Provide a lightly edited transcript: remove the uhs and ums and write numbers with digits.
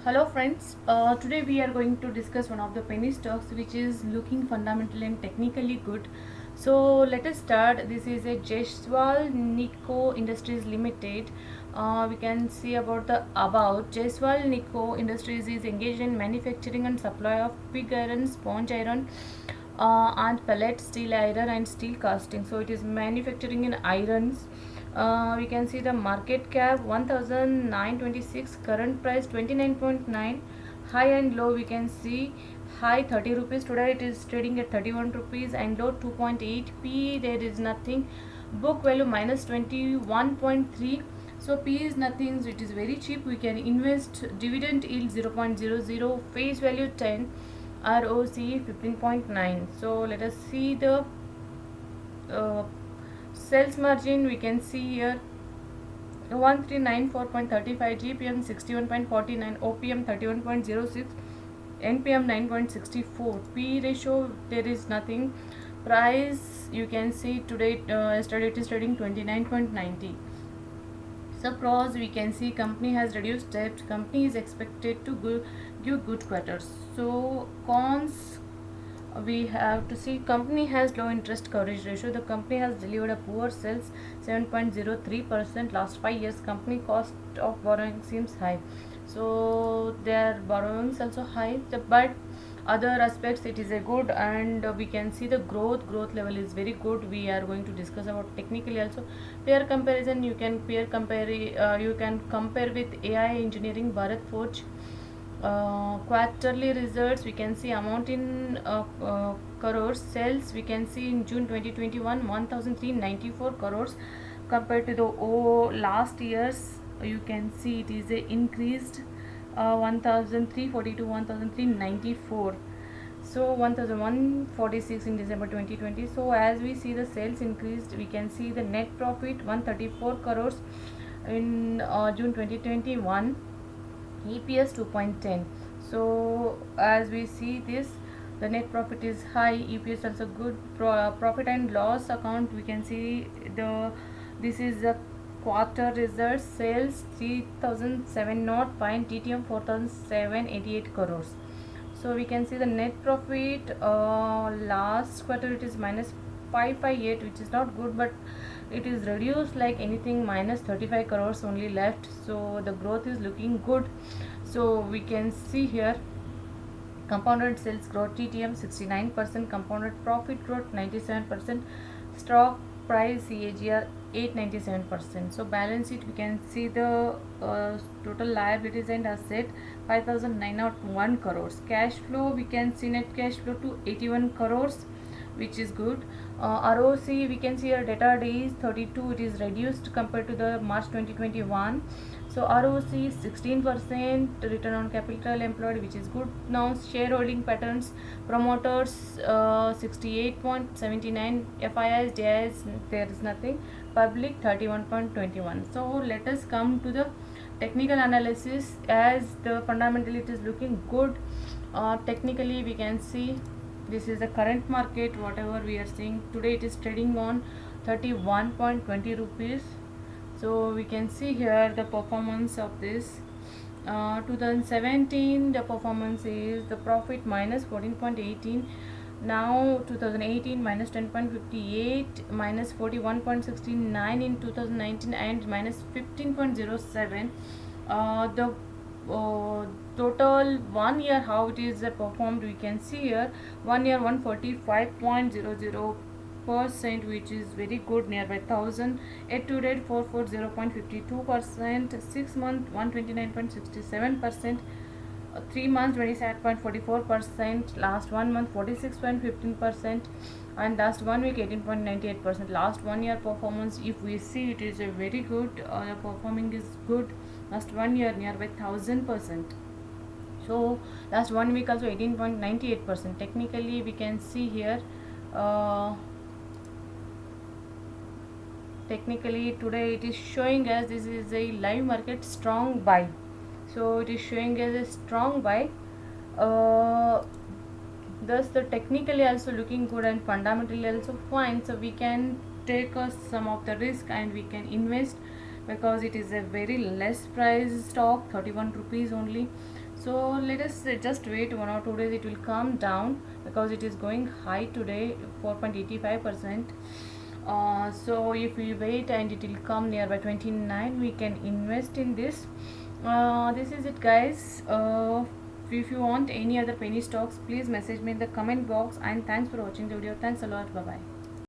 Hello friends, today we are going to discuss one of the penny stocks which is looking fundamental and technically good. So let us start. This is a Jaiswal Nico Industries Limited. We can see about Jaiswal Nico Industries is engaged in manufacturing and supply of pig iron, sponge iron, and pellet steel iron and steel casting. So it is manufacturing in irons. We can see the market cap 1926, current price 29.9, high and low we can see. High 30 rupees, today it is trading at 31 rupees, and low 2.8. P there is nothing. Book value minus 21.3. So P is nothing, so it is very cheap. We can invest. Dividend yield 0.00, face value 10, ROC 15.9. So let us see the uh, sales margin. We can see here 1394.35, GPM 61.49, OPM 31.06, NPM 9.64. P ratio there is nothing. Price you can see today, yesterday it is trading 29.90. So pros, we can see company has reduced debt, company is expected to give good quarters. So cons, we have to see company has low interest coverage ratio. The company has delivered a poor sales 7.03%. Last 5 years company cost of borrowing seems high, so their borrowings also high. But other aspects it is a good, and we can see the growth level is very good. We are going to discuss about technically also. Peer comparison, you can compare with AI Engineering, Bharat Forge. Quarterly results, we can see amount in crores. Sales, we can see in June 2021 1394 crores compared to the last years. You can see it is a increased 1342 1394, so 1146 in December 2020. So as we see the sales increased, we can see the net profit 134 crores in June 2021, EPS 2.10. So as we see this, the net profit is high, EPS also good. Profit and loss account, we can see this is the quarter results. Sales 3007 not point, TTM 4788 crores. So we can see the net profit, last quarter it is minus 558, which is not good, but it is reduced like anything, minus 35 crores only left. So the growth is looking good. So we can see here compounded sales growth TTM 69%, compounded profit growth 97%, stock price CAGR 897%. So balance sheet, we can see the total liabilities and asset 5901 crores. Cash flow, we can see net cash flow to 81 crores, which is good. ROC, we can see our data days 32, it is reduced compared to the March 2021. So ROC is 16%, return on capital employed, which is good. Now shareholding patterns, promoters 68.79, FIIs, DIs there is nothing, public 31.21. So let us come to the technical analysis. As the fundamental it is looking good. Technically we can see this is the current market, whatever we are seeing today, it is trading on 31.20 rupees. So we can see here the performance of this. 2017 the performance is the profit minus 14.18, now 2018 minus 10.58, minus 41.69 in 2019, and minus 15.07. The total 1 year how it is performed, we can see here. 1 year 145.00%, which is very good, nearby 1000. Yet to date 440.52%, 6 month 129.67%, 3 months 27.44%, last 1 month 46.15%, and last 1 week 18.98%. Last 1 year performance, if we see, it is a very good, performing is good. Last 1 year nearby 1000%. So last 1 week also 18.98%. Technically we can see here, technically today it is showing as this is a live market strong buy. So it is showing as a strong buy. Thus the technically also looking good and fundamentally also fine. So we can take some of the risk and we can invest, because it is a very less price stock, 31 rupees only. So let us just wait 1 or 2 days, it will come down because it is going high today, 4.85%. So if we wait and it will come nearby 29, we can invest in this. This is it, guys. If you want any other penny stocks, please message me in the comment box, and thanks for watching the video. Thanks a lot. Bye bye.